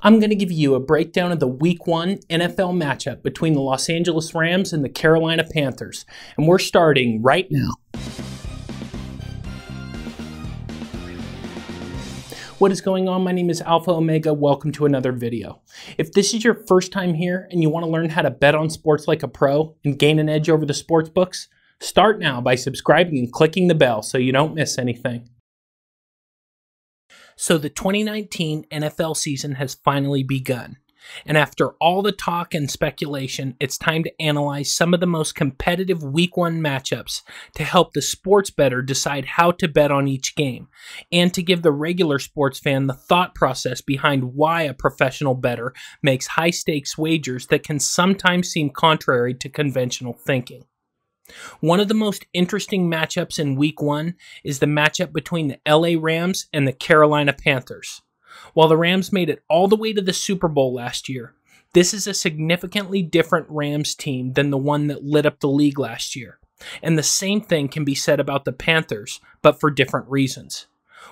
I'm going to give you a breakdown of the Week 1 NFL matchup between the Los Angeles Rams and the Carolina Panthers, and we're starting right now. What is going on? My name is Alpha Omega. Welcome to another video. If this is your first time here and you want to learn how to bet on sports like a pro and gain an edge over the sports books, start now by subscribing and clicking the bell so you don't miss anything. So the 2019 NFL season has finally begun, and after all the talk and speculation, it's time to analyze some of the most competitive Week 1 matchups to help the sports bettor decide how to bet on each game, and to give the regular sports fan the thought process behind why a professional bettor makes high-stakes wagers that can sometimes seem contrary to conventional thinking. One of the most interesting matchups in Week 1 is the matchup between the LA Rams and the Carolina Panthers. While the Rams made it all the way to the Super Bowl last year, this is a significantly different Rams team than the one that lit up the league last year. And the same thing can be said about the Panthers, but for different reasons.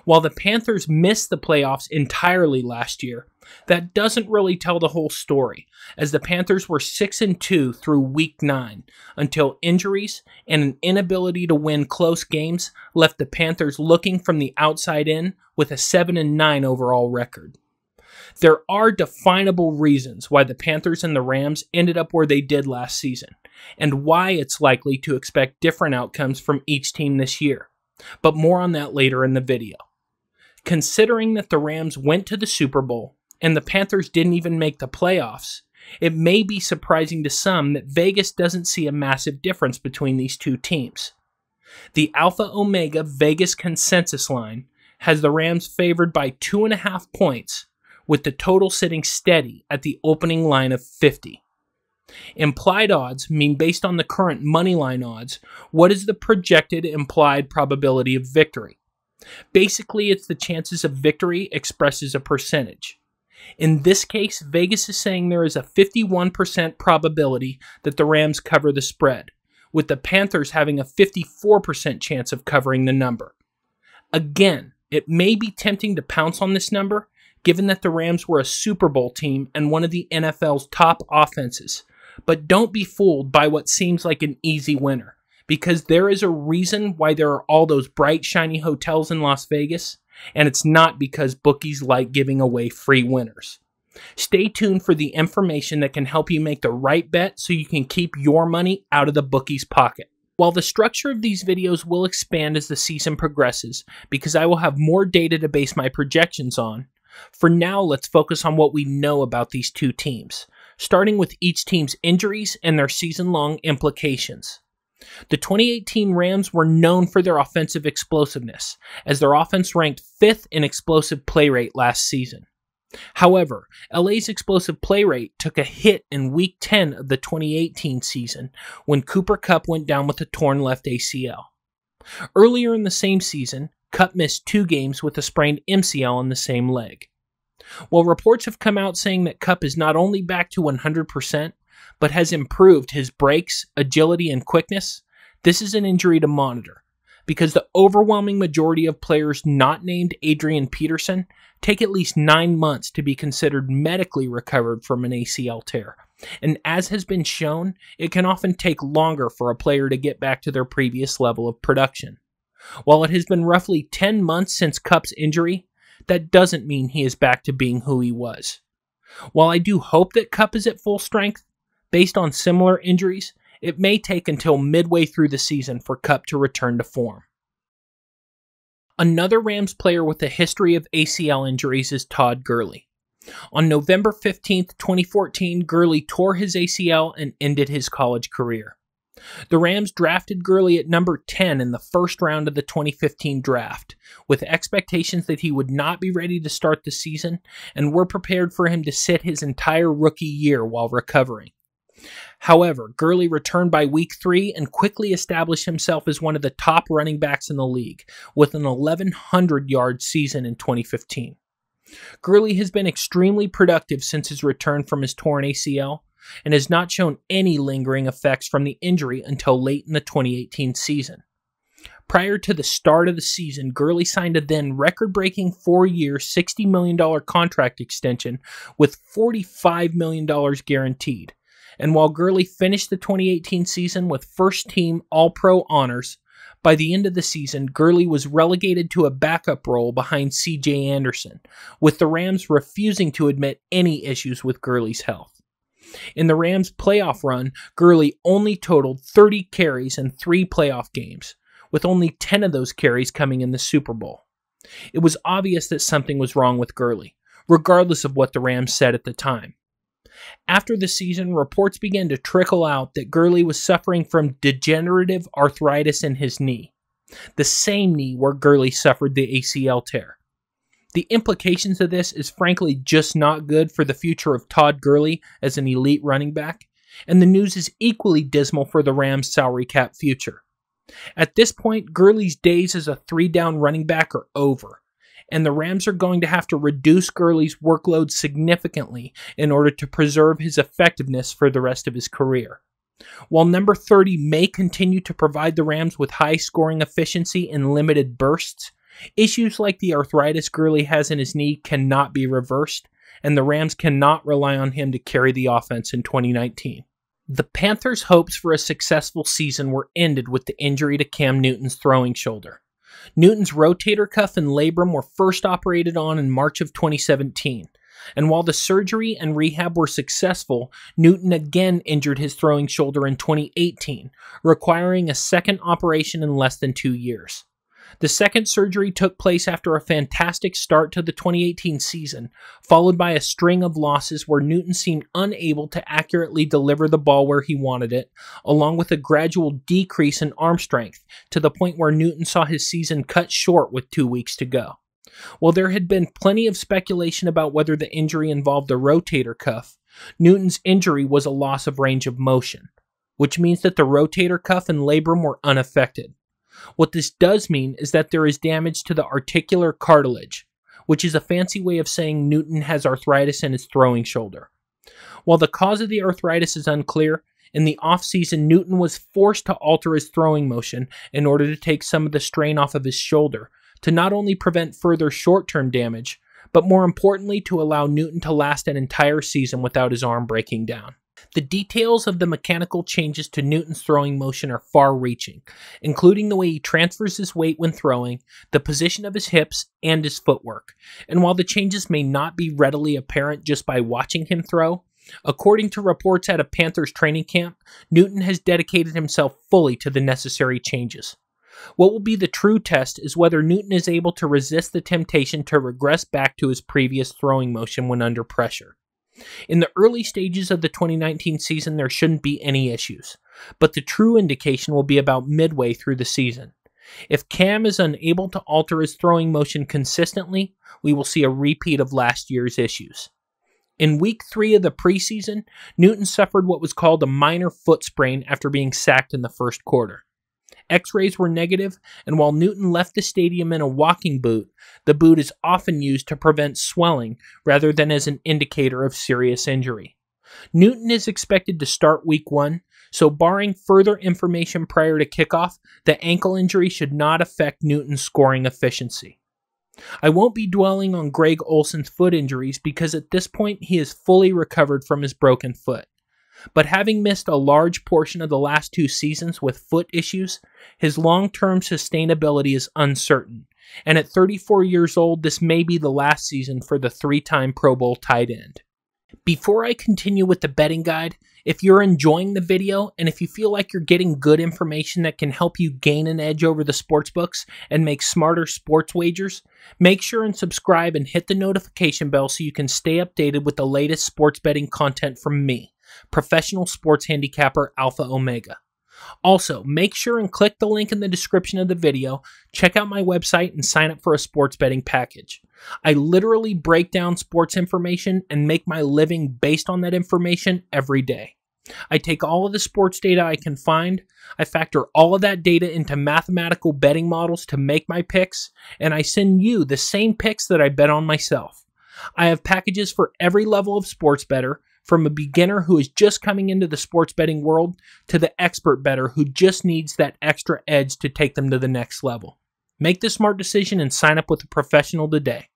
While the Panthers missed the playoffs entirely last year, that doesn't really tell the whole story, as the Panthers were 6-2 through Week 9, until injuries and an inability to win close games left the Panthers looking from the outside in with a 7-9 overall record. There are definable reasons why the Panthers and the Rams ended up where they did last season, and why it's likely to expect different outcomes from each team this year, but more on that later in the video. Considering that the Rams went to the Super Bowl, and the Panthers didn't even make the playoffs, it may be surprising to some that Vegas doesn't see a massive difference between these two teams. The Alpha Omega Vegas consensus line has the Rams favored by 2.5 points, with the total sitting steady at the opening line of 50. Implied odds mean based on the current moneyline odds, what is the projected implied probability of victory? Basically, it's the chances of victory expressed as a percentage. In this case, Vegas is saying there is a 51% probability that the Rams cover the spread, with the Panthers having a 54% chance of covering the number. Again, it may be tempting to pounce on this number, given that the Rams were a Super Bowl team and one of the NFL's top offenses, but don't be fooled by what seems like an easy winner, because there is a reason why there are all those bright, shiny hotels in Las Vegas, and it's not because bookies like giving away free winners. Stay tuned for the information that can help you make the right bet so you can keep your money out of the bookie's pocket. While the structure of these videos will expand as the season progresses, because I will have more data to base my projections on, for now let's focus on what we know about these two teams, starting with each team's injuries and their season-long implications. The 2018 Rams were known for their offensive explosiveness, as their offense ranked 5th in explosive play rate last season. However, LA's explosive play rate took a hit in Week 10 of the 2018 season when Cooper Kupp went down with a torn left ACL. Earlier in the same season, Kupp missed 2 games with a sprained MCL in the same leg. While reports have come out saying that Kupp is not only back to 100%, but has improved his breaks, agility, and quickness, this is an injury to monitor, because the overwhelming majority of players not named Adrian Peterson take at least 9 months to be considered medically recovered from an ACL tear, and as has been shown, it can often take longer for a player to get back to their previous level of production. While it has been roughly 10 months since Kupp's injury, that doesn't mean he is back to being who he was. While I do hope that Kupp is at full strength, based on similar injuries, it may take until midway through the season for Kupp to return to form. Another Rams player with a history of ACL injuries is Todd Gurley. On November 15, 2014, Gurley tore his ACL and ended his college career. The Rams drafted Gurley at number 10 in the first round of the 2015 draft, with expectations that he would not be ready to start the season and were prepared for him to sit his entire rookie year while recovering. However, Gurley returned by Week 3 and quickly established himself as one of the top running backs in the league, with an 1,100-yard season in 2015. Gurley has been extremely productive since his return from his torn ACL, and has not shown any lingering effects from the injury until late in the 2018 season. Prior to the start of the season, Gurley signed a then record-breaking 4-year, $60 million contract extension with $45 million guaranteed. And while Gurley finished the 2018 season with first-team All-Pro honors, by the end of the season, Gurley was relegated to a backup role behind C.J. Anderson, with the Rams refusing to admit any issues with Gurley's health. In the Rams' playoff run, Gurley only totaled 30 carries in 3 playoff games, with only 10 of those carries coming in the Super Bowl. It was obvious that something was wrong with Gurley, regardless of what the Rams said at the time. After the season, reports began to trickle out that Gurley was suffering from degenerative arthritis in his knee, the same knee where Gurley suffered the ACL tear. The implications of this is frankly just not good for the future of Todd Gurley as an elite running back, and the news is equally dismal for the Rams' salary cap future. At this point, Gurley's days as a 3-down running back are over, and the Rams are going to have to reduce Gurley's workload significantly in order to preserve his effectiveness for the rest of his career. While number 30 may continue to provide the Rams with high scoring efficiency in limited bursts, issues like the arthritis Gurley has in his knee cannot be reversed, and the Rams cannot rely on him to carry the offense in 2019. The Panthers' hopes for a successful season were ended with the injury to Cam Newton's throwing shoulder. Newton's rotator cuff and labrum were first operated on in March of 2017, and while the surgery and rehab were successful, Newton again injured his throwing shoulder in 2018, requiring a second operation in less than 2 years. The second surgery took place after a fantastic start to the 2018 season, followed by a string of losses where Newton seemed unable to accurately deliver the ball where he wanted it, along with a gradual decrease in arm strength, to the point where Newton saw his season cut short with 2 weeks to go. While there had been plenty of speculation about whether the injury involved a rotator cuff, Newton's injury was a loss of range of motion, which means that the rotator cuff and labrum were unaffected. What this does mean is that there is damage to the articular cartilage, which is a fancy way of saying Newton has arthritis in his throwing shoulder. While the cause of the arthritis is unclear, in the offseason Newton was forced to alter his throwing motion in order to take some of the strain off of his shoulder, to not only prevent further short-term damage, but more importantly to allow Newton to last an entire season without his arm breaking down. The details of the mechanical changes to Newton's throwing motion are far-reaching, including the way he transfers his weight when throwing, the position of his hips, and his footwork. And while the changes may not be readily apparent just by watching him throw, according to reports at a Panthers training camp, Newton has dedicated himself fully to the necessary changes. What will be the true test is whether Newton is able to resist the temptation to regress back to his previous throwing motion when under pressure. In the early stages of the 2019 season, there shouldn't be any issues, but the true indication will be about midway through the season. If Cam is unable to alter his throwing motion consistently, we will see a repeat of last year's issues. In week 3 of the preseason, Newton suffered what was called a minor foot sprain after being sacked in the first quarter. X-rays were negative, and while Newton left the stadium in a walking boot, the boot is often used to prevent swelling rather than as an indicator of serious injury. Newton is expected to start week 1, so barring further information prior to kickoff, the ankle injury should not affect Newton's scoring efficiency. I won't be dwelling on Greg Olsen's foot injuries because at this point he is fully recovered from his broken foot. But having missed a large portion of the last 2 seasons with foot issues, his long-term sustainability is uncertain, and at 34 years old, this may be the last season for the 3-time Pro Bowl tight end. Before I continue with the betting guide, if you're enjoying the video and if you feel like you're getting good information that can help you gain an edge over the sportsbooks and make smarter sports wagers, make sure and subscribe and hit the notification bell so you can stay updated with the latest sports betting content from me, professional sports handicapper Alpha Omega. Also, make sure and click the link in the description of the video, check out my website, and sign up for a sports betting package. I literally break down sports information and make my living based on that information every day. I take all of the sports data I can find, I factor all of that data into mathematical betting models to make my picks, and I send you the same picks that I bet on myself. I have packages for every level of sports bettor, from a beginner who is just coming into the sports betting world to the expert bettor who just needs that extra edge to take them to the next level. Make the smart decision and sign up with a professional today.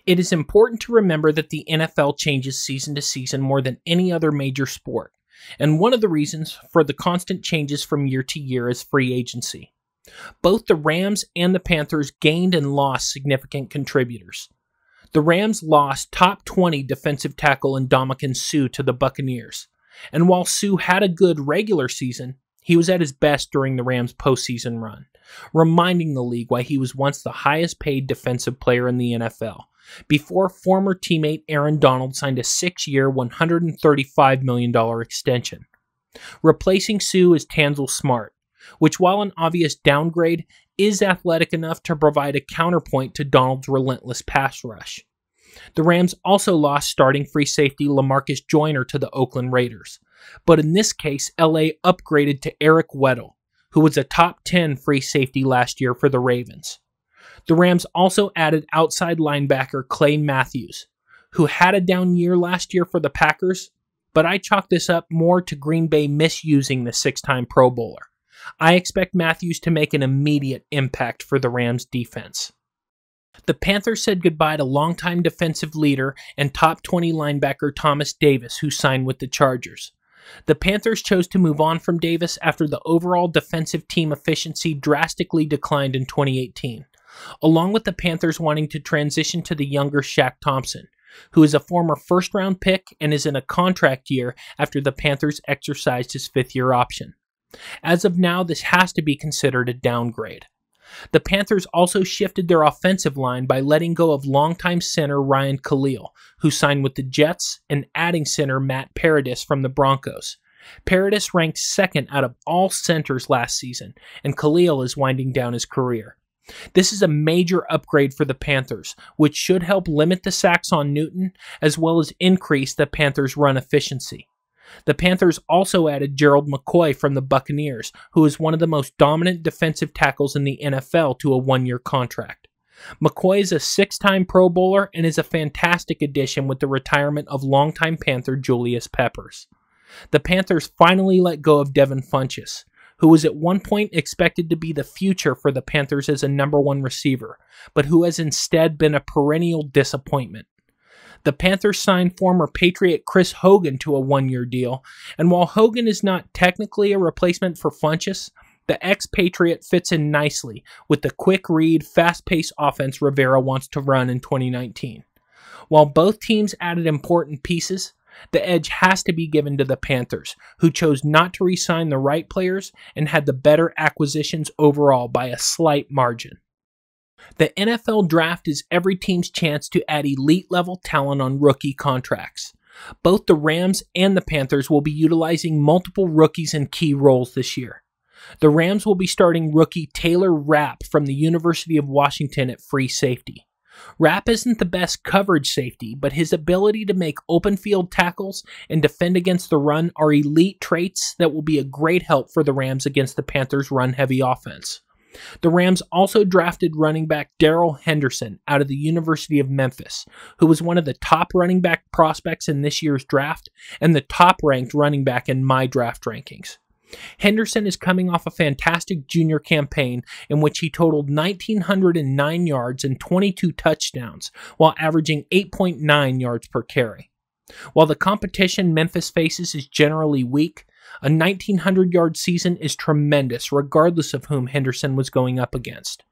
It is important to remember that the NFL changes season to season more than any other major sport, and one of the reasons for the constant changes from year to year is free agency. Both the Rams and the Panthers gained and lost significant contributors. The Rams lost top 20 defensive tackle Ndamukong Suh to the Buccaneers, and while Suh had a good regular season, he was at his best during the Rams' postseason run, reminding the league why he was once the highest paid defensive player in the NFL, before former teammate Aaron Donald signed a 6-year, $135 million extension. Replacing Suh is Tanzel Smart, which, while an obvious downgrade, is athletic enough to provide a counterpoint to Donald's relentless pass rush. The Rams also lost starting free safety LaMarcus Joyner to the Oakland Raiders, but in this case, LA upgraded to Eric Weddle, who was a top 10 free safety last year for the Ravens. The Rams also added outside linebacker Clay Matthews, who had a down year last year for the Packers, but I chalk this up more to Green Bay misusing the 6-time Pro Bowler. I expect Matthews to make an immediate impact for the Rams defense. The Panthers said goodbye to longtime defensive leader and top 20 linebacker Thomas Davis, who signed with the Chargers. The Panthers chose to move on from Davis after the overall defensive team efficiency drastically declined in 2018, along with the Panthers wanting to transition to the younger Shaq Thompson, who is a former first-round pick and is in a contract year after the Panthers exercised his 5th-year option. As of now, this has to be considered a downgrade. The Panthers also shifted their offensive line by letting go of longtime center Ryan Khalil, who signed with the Jets, and adding center Matt Paradis from the Broncos. Paradis ranked 2nd out of all centers last season, and Khalil is winding down his career. This is a major upgrade for the Panthers, which should help limit the sacks on Newton, as well as increase the Panthers' run efficiency. The Panthers also added Gerald McCoy from the Buccaneers, who is one of the most dominant defensive tackles in the NFL, to a 1-year contract. McCoy is a 6-time Pro Bowler and is a fantastic addition with the retirement of longtime Panther Julius Peppers. The Panthers finally let go of Devin Funchess, who was at one point expected to be the future for the Panthers as a number 1 receiver, but who has instead been a perennial disappointment. The Panthers signed former Patriot Chris Hogan to a 1-year deal, and while Hogan is not technically a replacement for Funchess, the ex-Patriot fits in nicely with the quick-read, fast-paced offense Rivera wants to run in 2019. While both teams added important pieces, the edge has to be given to the Panthers, who chose not to re-sign the right players and had the better acquisitions overall by a slight margin. The NFL draft is every team's chance to add elite-level talent on rookie contracts. Both the Rams and the Panthers will be utilizing multiple rookies in key roles this year. The Rams will be starting rookie Taylor Rapp from the University of Washington at free safety. Rapp isn't the best coverage safety, but his ability to make open field tackles and defend against the run are elite traits that will be a great help for the Rams against the Panthers' run-heavy offense. The Rams also drafted running back Darrell Henderson out of the University of Memphis, who was one of the top running back prospects in this year's draft and the top-ranked running back in my draft rankings. Henderson is coming off a fantastic junior campaign in which he totaled 1,909 yards and 22 touchdowns, while averaging 8.9 yards per carry. While the competition Memphis faces is generally weak, a 1,900-yard season is tremendous regardless of whom Henderson was going up against.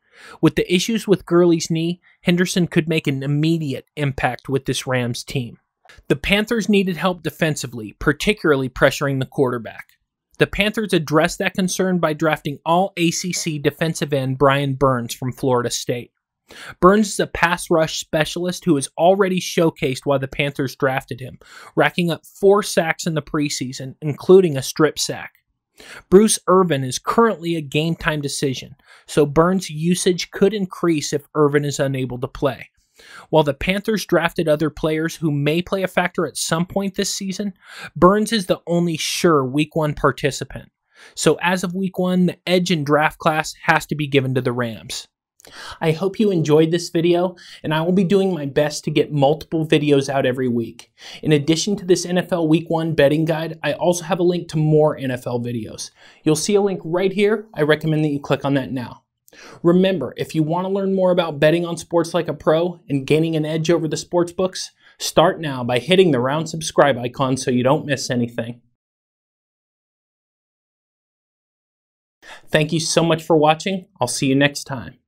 With the issues with Gurley's knee, Henderson could make an immediate impact with this Rams team. The Panthers needed help defensively, particularly pressuring the quarterback. The Panthers addressed that concern by drafting all-ACC defensive end Brian Burns from Florida State. Burns is a pass rush specialist who has already showcased why the Panthers drafted him, racking up 4 sacks in the preseason, including a strip sack. Bruce Irvin is currently a game-time decision, so Burns' usage could increase if Irvin is unable to play. While the Panthers drafted other players who may play a factor at some point this season, Burns is the only sure Week 1 participant. So as of Week 1, the edge in draft class has to be given to the Rams. I hope you enjoyed this video, and I will be doing my best to get multiple videos out every week. In addition to this NFL Week 1 betting guide, I also have a link to more NFL videos. You'll see a link right here. I recommend that you click on that now. Remember, if you want to learn more about betting on sports like a pro and gaining an edge over the sports books, start now by hitting the round subscribe icon so you don't miss anything. Thank you so much for watching. I'll see you next time.